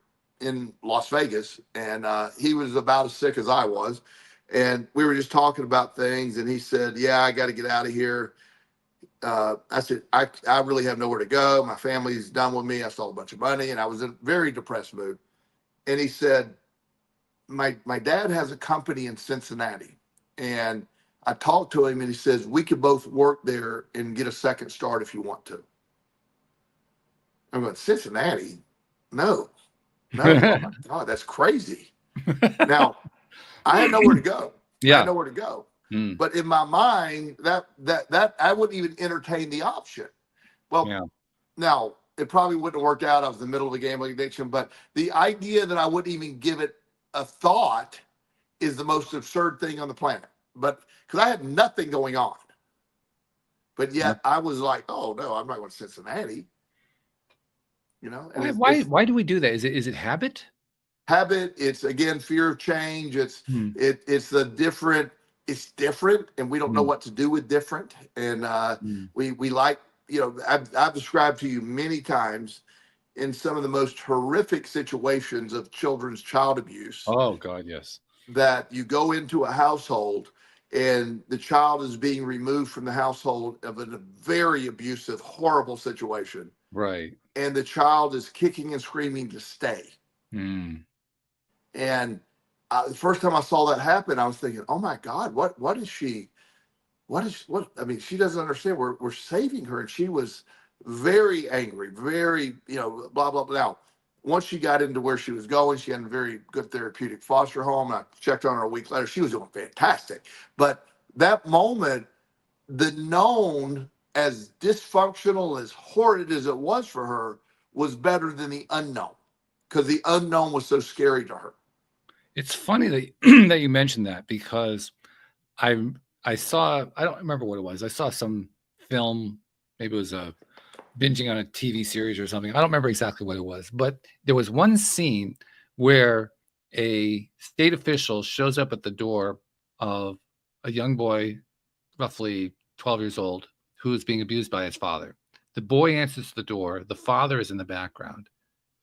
in Las Vegas, and he was about as sick as I was, and we were just talking about things, and he said, "Yeah, I got to get out of here." I said, I really have nowhere to go. My family's done with me. I stole a bunch of money, and I was in a very depressed mood. And he said, my dad has a company in Cincinnati, and I talked to him, and he says, we could both work there and get a second start if you want to. I'm going, Cincinnati? No. Oh my God, that's crazy. Now, I had nowhere to go. Yeah. I had nowhere to go. But in my mind, that I wouldn't even entertain the option. Well, now it probably wouldn't have worked out. I was in the middle of a gambling addiction, but the idea that I wouldn't even give it a thought is the most absurd thing on the planet. But because I had nothing going on, but yet I was like, oh no, I'm not going to Cincinnati. And Why do we do that? Is it habit? Habit. It's again fear of change. It's the different. It's different, and we don't know what to do with different. And we like, I've described to you many times in some of the most horrific situations of children's child abuse. Oh God, yes. That you go into a household and the child is being removed from the household of a very abusive, horrible situation. Right. And the child is kicking and screaming to stay. And the first time I saw that happen, I was thinking, oh my God, what is she? I mean, she doesn't understand. We're saving her. And she was very angry, very, blah, blah, blah. Now, once she got into where she was going, she had a very good therapeutic foster home. I checked on her a week later. She was doing fantastic. But that moment, the known, as dysfunctional, as horrid as it was for her, was better than the unknown, because the unknown was so scary to her. It's funny that that you mentioned that, because I saw, I don't remember what it was. I saw some film, maybe it was binging on a TV series or something. I don't remember exactly what it was, but there was one scene where a state official shows up at the door of a young boy, roughly 12 years old, who is being abused by his father. The boy answers the door. The father is in the background,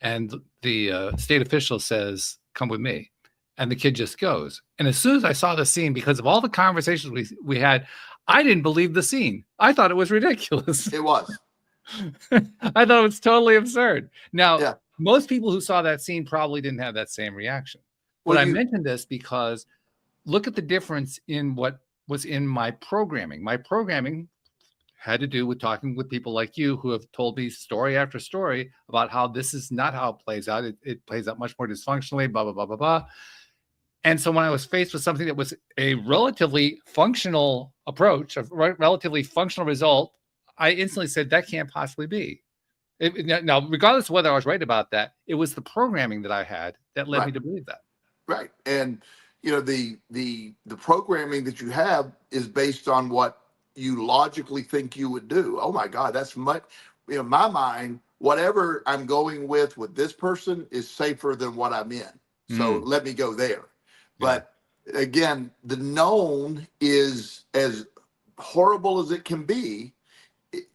and the state official says, "Come with me." And the kid just goes. And as soon as I saw the scene, because of all the conversations we had, I didn't believe the scene. I thought it was ridiculous. It was. I thought it was totally absurd. Now, most people who saw that scene probably didn't have that same reaction. Well, I mentioned this because look at the difference in what was in my programming. My programming had to do with talking with people like you, who have told me story after story about how this is not how it plays out. It plays out much more dysfunctionally, blah, blah, blah, blah, blah. And so when I was faced with something that was a relatively functional approach, a relatively functional result, I instantly said, that can't possibly be. Now, regardless of whether I was right about that, it was the programming that I had that led me to believe that. Right. And, the programming that you have is based on what you logically think you would do. Oh my God, that's much, in my mind, whatever I'm going with this person is safer than what I'm in. So let me go there. But again, the known is, as horrible as it can be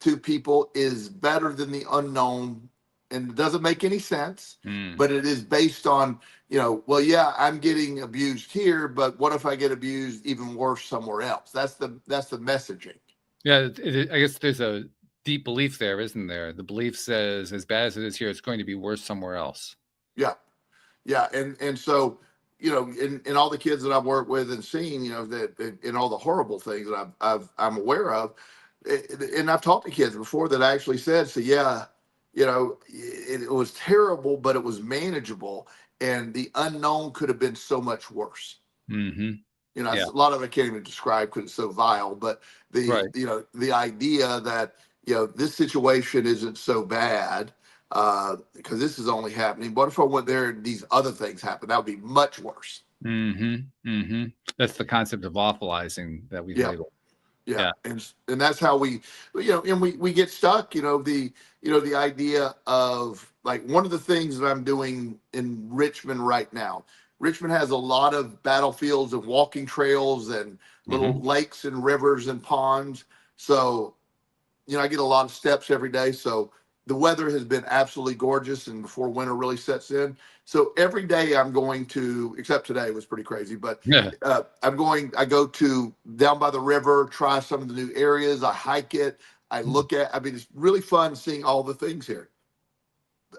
to people, is better than the unknown. And it doesn't make any sense, but it is based on, well, yeah, I'm getting abused here, but what if I get abused even worse somewhere else? That's the messaging. Yeah, I guess there's a deep belief there, isn't there? The belief says, as bad as it is here, it's going to be worse somewhere else. Yeah. And so, in all the kids that I've worked with and seen, that in all the horrible things that I'm aware of, and I've talked to kids before that actually said, so yeah, it was terrible, but it was manageable, and the unknown could have been so much worse. A lot of it I can't even describe because it's so vile, but the idea that, this situation isn't so bad, because this is only happening. What if I went there and these other things happen? That would be much worse. That's the concept of awfulizing that we Yeah. label. Yeah. And that's how we, and we get stuck, the idea of like one of the things that I'm doing in Richmond right now. Richmond has a lot of battlefields and walking trails and little lakes and rivers and ponds. So, I get a lot of steps every day. So the weather has been absolutely gorgeous and before winter really sets in. So every day I'm going to, except today was pretty crazy, but Yeah. I go to down by the river, try some of the new areas. I hike it. It's really fun seeing all the things here.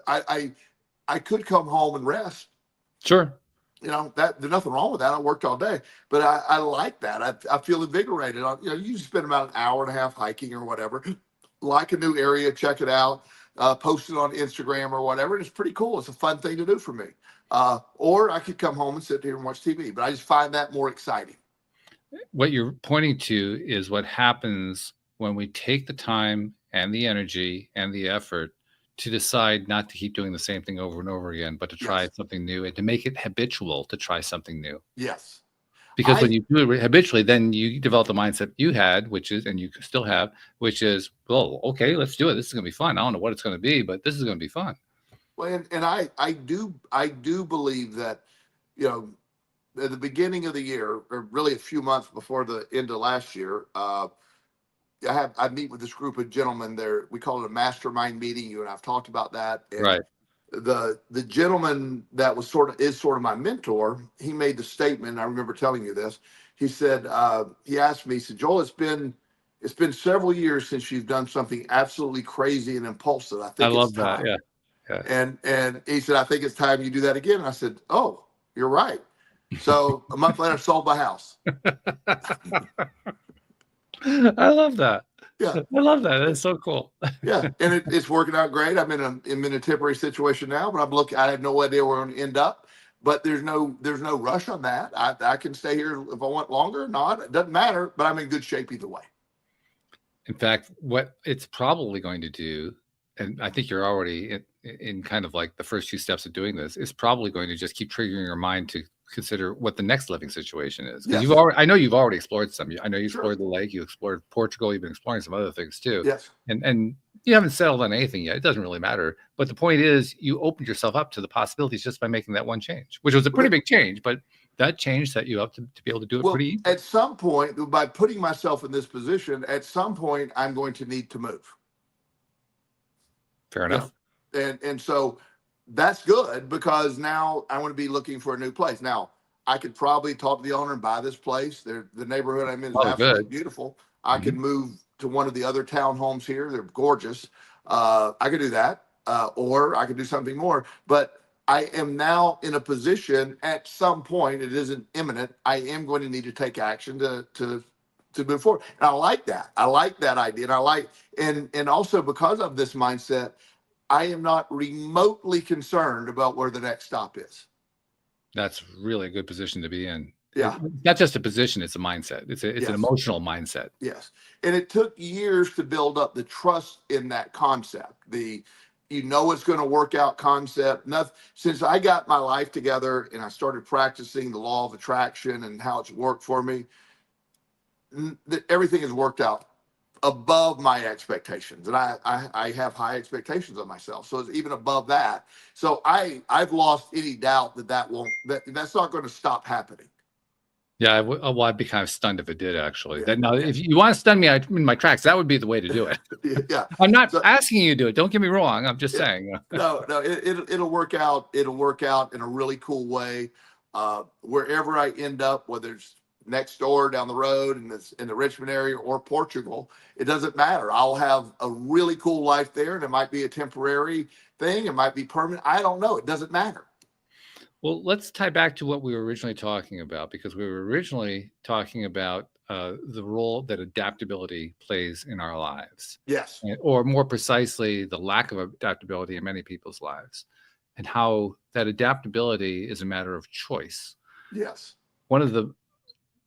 I could come home and rest. Sure. That there's nothing wrong with that. I worked all day, but I like that. I feel invigorated. You spend about an hour and a half hiking or whatever, like a new area, check it out, post it on Instagram or whatever. And it's pretty cool. It's a fun thing to do for me. Or I could come home and sit here and watch TV, but I just find that more exciting. What you're pointing to is what happens when we take the time and the energy and the effort to decide not to keep doing the same thing over and over again, but to try something new and to make it habitual to try something new. Yes. Because when you do it habitually, then you develop the mindset you had, which is, and you still have, which is, well, okay, let's do it. This is going to be fun. I don't know what it's going to be, but this is going to be fun. Well, and I do believe that, at the beginning of the year, or really a few months before the end of last year, I meet with this group of gentlemen there. We call it a mastermind meeting. You and I've talked about that. And right. The gentleman that is sort of my mentor, he made the statement. I remember telling you this. He said, he asked me, he said, Joel, it's been several years since you've done something absolutely crazy and impulsive. I love that. Yeah. And he said, I think it's time you do that again. And I said, oh, you're right. So a month later, I sold my house. I love that. Yeah, I love that. That's so cool. Yeah, and it's working out great. I'm in a temporary situation now, but I have no idea where I'm going to end up. But there's no rush on that. I can stay here if I want longer or not. It doesn't matter. But I'm in good shape either way. In fact, what it's probably going to do, and I think you're already in kind of like the first few steps of doing this, is probably going to just keep triggering your mind to consider what the next living situation is. Because I know you've already explored some. I know you explored the lake, you explored Portugal, you've been exploring some other things too. Yes. And you haven't settled on anything yet. It doesn't really matter. But the point is, you opened yourself up to the possibilities just by making that one change, which was a pretty big change, but that change set you up to be able to do it pretty easy. At some point, by putting myself in this position, at some point, I'm going to need to move. Fair enough. And so that's good because now I want to be looking for a new place. Now, I could probably talk to the owner and buy this place. The neighborhood I'm in is absolutely beautiful. I could move to one of the other townhomes here. They're gorgeous. I could do that, or I could do something more. But I am now in a position at some point, it isn't imminent, I am going to need to take action to move forward. And I like that. I like that idea. And also because of this mindset, I am not remotely concerned about where the next stop is. That's really a good position to be in. Yeah. It's not just a position, it's a mindset. It's an emotional mindset. Yes. And it took years to build up the trust in that concept. It's going to work out concept. Since I got my life together and I started practicing the law of attraction and how it's worked for me, everything has worked out above my expectations. And I have high expectations of myself. So it's even above that. So I've lost any doubt that's not going to stop happening. Yeah, I'd be kind of stunned if it did, actually. Now, if you want to stun me in my tracks, that would be the way to do it. Yeah, I'm not asking you to do it. Don't get me wrong. I'm just saying. No, it'll work out. It'll work out in a really cool way. Wherever I end up, whether it's next door down the road in the Richmond area or Portugal, it doesn't matter. I'll have a really cool life there, and it might be a temporary thing. It might be permanent. I don't know. It doesn't matter. Well, let's tie back to what we were originally talking about, because we were originally talking about the role that adaptability plays in our lives. Yes. Or more precisely, the lack of adaptability in many people's lives, and how that adaptability is a matter of choice. Yes. One of the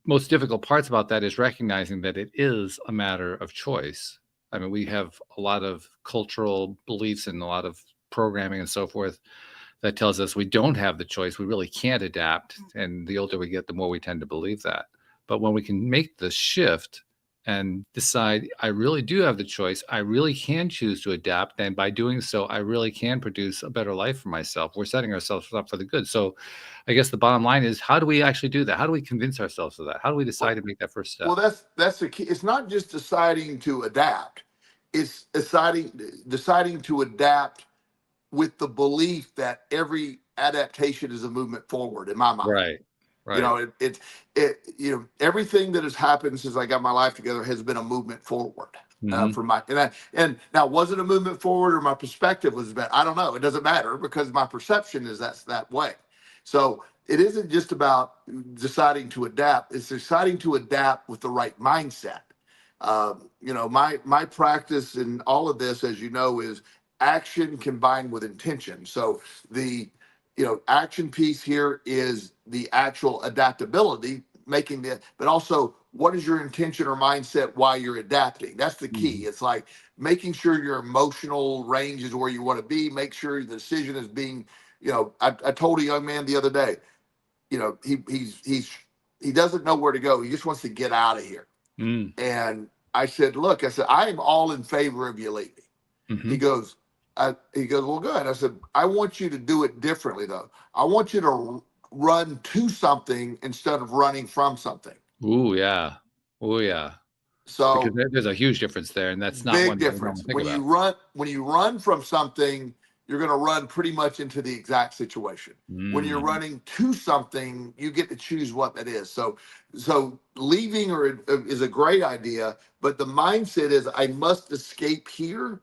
most difficult parts about that is recognizing that it is a matter of choice. I mean, we have a lot of cultural beliefs and a lot of programming and so forth that tells us we don't have the choice. We really can't adapt. And the older we get, the more we tend to believe that. But when we can make the shift and decide, I really do have the choice, I really can choose to adapt. And by doing so, I really can produce a better life for myself. We're setting ourselves up for the good. So I guess the bottom line is, how do we actually do that? How do we convince ourselves of that? How do we decide to make that first step? Well, that's the key. It's not just deciding to adapt. It's deciding to adapt with the belief that every adaptation is a movement forward, in my mind. Right. Everything that has happened since I got my life together has been a movement forward. For my and now, was it a movement forward or my perspective was bad? I don't know. It doesn't matter because my perception is that way. So it isn't just about deciding to adapt. It's deciding to adapt with the right mindset. My practice in all of this, as you know, is action combined with intention. So the action piece here is the actual adaptability, but also what is your intention or mindset while you're adapting? That's the key. It's like making sure your emotional range is where you want to be. Make sure the decision is being, I told a young man the other day, he doesn't know where to go. He just wants to get out of here. And I said, look, I am all in favor of you leaving. He goes, well, good. I said, I want you to do it differently, though. I want you to run to something instead of running from something. Ooh, yeah. Oh, yeah. So because there's a huge difference there, and that's not big one difference. When you run from something, you're going to run pretty much into the exact situation. When you're running to something, you get to choose what that is. So leaving is a great idea, but the mindset is I must escape here.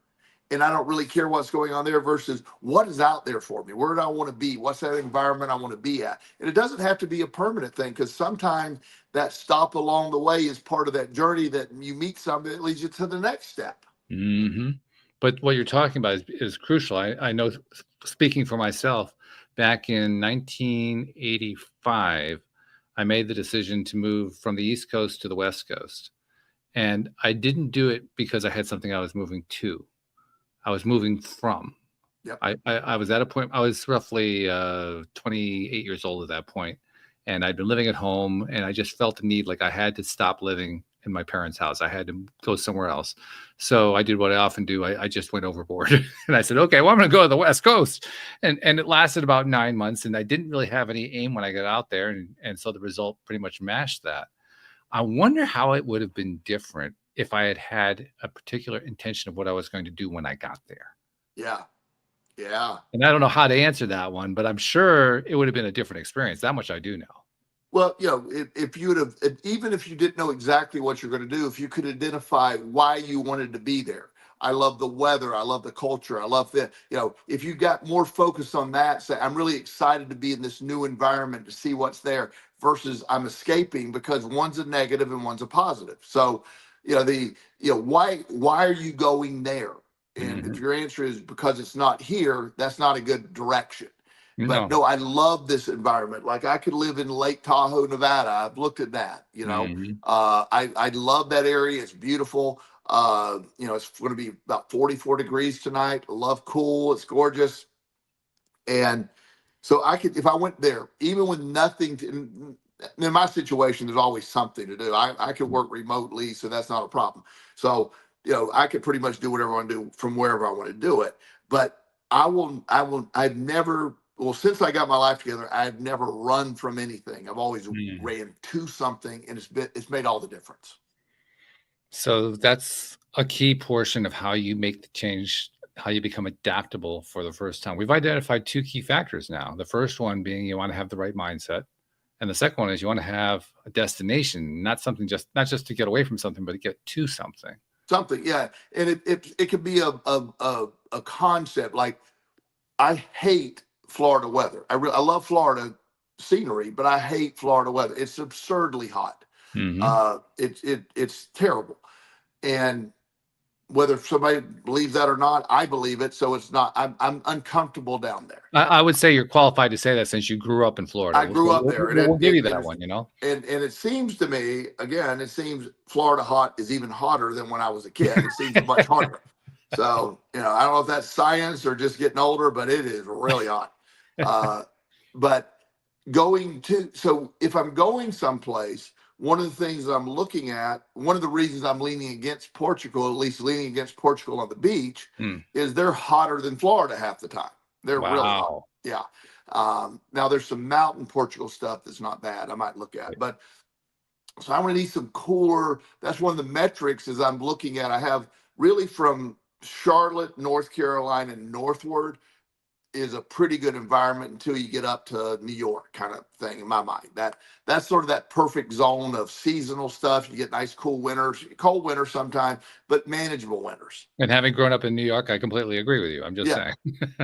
And I don't really care what's going on there versus what is out there for me. Where do I want to be? What's that environment I want to be at? And it doesn't have to be a permanent thing because sometimes that stop along the way is part of that journey that you meet something that leads you to the next step. But what you're talking about is crucial. I know, speaking for myself, back in 1985, I made the decision to move from the East Coast to the West Coast. And I didn't do it because I had something I was moving to. I was moving from. Yep. I was at a point, I was roughly 28 years old at that point, and I'd been living at home, and I just felt the need, like I had to stop living in my parents' house. I had to go somewhere else. So I did what I often do. I just went overboard and I said, okay, well, I'm going to go to the West Coast. And it lasted about 9 months, and I didn't really have any aim when I got out there. And so the result pretty much matched that. I wonder how it would have been different if I had a particular intention of what I was going to do when I got there. Yeah. And I don't know how to answer that one, but I'm sure it would have been a different experience. That much I do know. Well, if you would have, even if you didn't know exactly what you're going to do, if you could identify why you wanted to be there. I love the weather. I love the culture. I love the, if you got more focused on that, say, I'm really excited to be in this new environment to see what's there versus I'm escaping because one's a negative and one's a positive. So, why are you going there? And if your answer is because it's not here, that's not a good direction. But no, I love this environment. Like I could live in Lake Tahoe, Nevada. I've looked at that, I love that area. It's beautiful. It's going to be about 44 degrees tonight. I love cool. It's gorgeous. And so if I went there, even with nothing in my situation, there's always something to do. I could work remotely, so that's not a problem. So, I could pretty much do whatever I want to do from wherever I want to do it. But I've never, since I got my life together, I've never run from anything. I've always ran to something, and it's made all the difference. So that's a key portion of how you make the change, how you become adaptable for the first time. We've identified two key factors now. The first one being you want to have the right mindset. And the second one is you want to have a destination, not just to get away from something, but to get to something. Something, yeah. And it could be a concept. Like I hate Florida weather. I love Florida scenery, but I hate Florida weather. It's absurdly hot. It's terrible. And whether somebody believes that or not, I believe it. So it's not, I'm uncomfortable down there. I would say you're qualified to say that since you grew up in Florida. I grew up there. We'll give you that one, And it seems to me, again, Florida hot is even hotter than when I was a kid. It seems much hotter. So, I don't know if that's science or just getting older, but it is really hot. But so if I'm going someplace, one of the things I'm looking at, one of the reasons I'm leaning against Portugal, at least leaning against Portugal on the beach, is they're hotter than Florida half the time. They're really hot. Yeah. Now there's some mountain Portugal stuff that's not bad. I might look at, but so I'm going to need some cooler. That's one of the metrics as I'm looking at. I have really from Charlotte, North Carolina northward is a pretty good environment until you get up to New York, kind of thing in my mind. That's sort of that perfect zone of seasonal stuff. You get nice cool winters, cold winters sometimes, but manageable winters. And having grown up in New York, I completely agree with you. I'm just saying.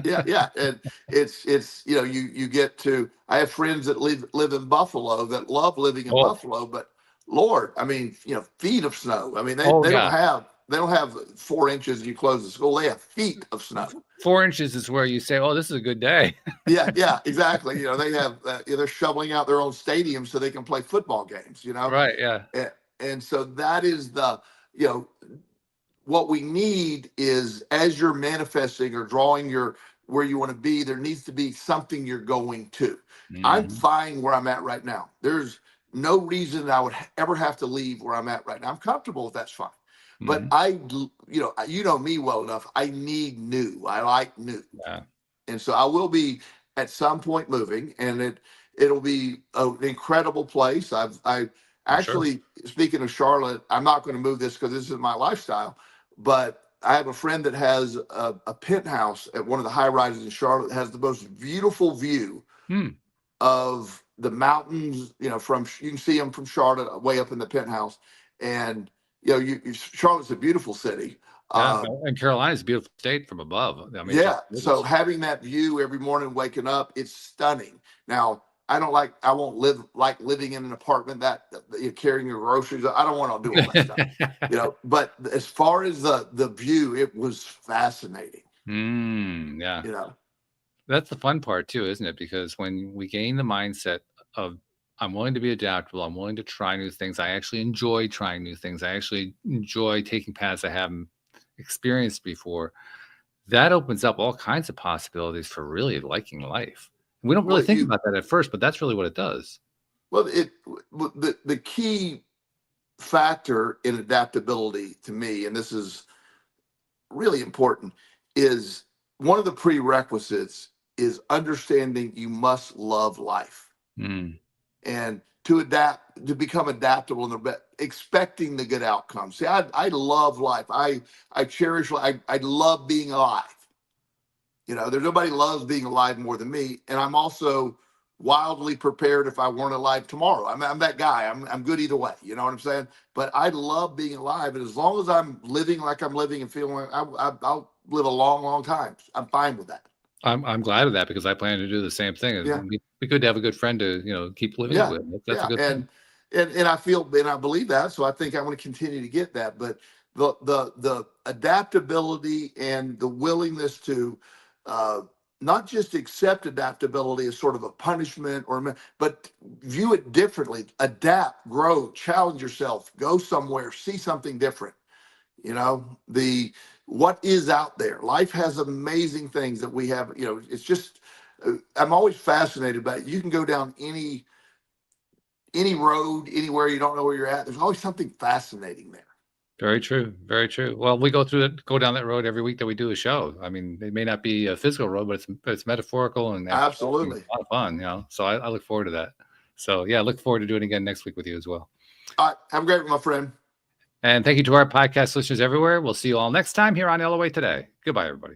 Yeah. And it's you get to, I have friends that live in Buffalo that love living in Buffalo, but Lord, I mean, feet of snow. I mean, they don't have 4 inches and you close the school. They have feet of snow. 4 inches is where you say, "Oh, this is a good day." yeah, exactly. They have they're shoveling out their own stadium so they can play football games. Right? Yeah. And so that is the what we need is, as you're manifesting or drawing where you want to be, there needs to be something you're going to. I'm fine where I'm at right now. There's no reason I would ever have to leave where I'm at right now. I'm comfortable with that's fine. But you know me well enough. I need new. I like new. Yeah. And so I will be at some point moving, and it'll be an incredible place. I actually, speaking of Charlotte, I'm not going to move this because this is my lifestyle, but I have a friend that has a penthouse at one of the high rises in Charlotte that has the most beautiful view of the mountains, you can see them from Charlotte way up in the penthouse. And, Charlotte's a beautiful city. And Carolina's a beautiful state from above. I mean, so having that view every morning, waking up, it's stunning. Now, I won't like living in an apartment that you're carrying your groceries. I don't want to do all that stuff, but as far as the view, it was fascinating. Yeah. That's the fun part too, isn't it? Because when we gain the mindset of, I'm willing to be adaptable, I'm willing to try new things, I actually enjoy trying new things, I actually enjoy taking paths I haven't experienced before, that opens up all kinds of possibilities for really liking life. We don't really think about that at first, but that's really what it does. Well, the key factor in adaptability to me, and this is really important, is one of the prerequisites is understanding you must love life. And to become adaptable and expecting the good outcomes. See, I love life. I cherish life. I love being alive. There's nobody loves being alive more than me. And I'm also wildly prepared if I weren't alive tomorrow. I'm that guy. I'm good either way. You know what I'm saying? But I love being alive. And as long as I'm living like I'm living and feeling like I'll live a long, long time. I'm fine with that. I'm glad of that because I plan to do the same thing. It'd be good to have a good friend to keep living with. That's a good thing. And I feel and I believe that, so I think I'm going to continue to get that. But the adaptability and the willingness to not just accept adaptability as sort of a punishment but view it differently. Adapt, grow, challenge yourself, go somewhere, see something different. What is out there. Life has amazing things that we have. It's just, I'm always fascinated by it. You can go down any road, anywhere you don't know where you're at. There's always something fascinating there. Very true. Very true. Well, we go down that road every week that we do a show. I mean, it may not be a physical road, but it's metaphorical and absolutely a lot of fun, So I look forward to that. So yeah, I look forward to doing it again next week with you as well. All right. Have a great one, my friend. And thank you to our podcast listeners everywhere. We'll see you all next time here on LOA Today. Goodbye, everybody.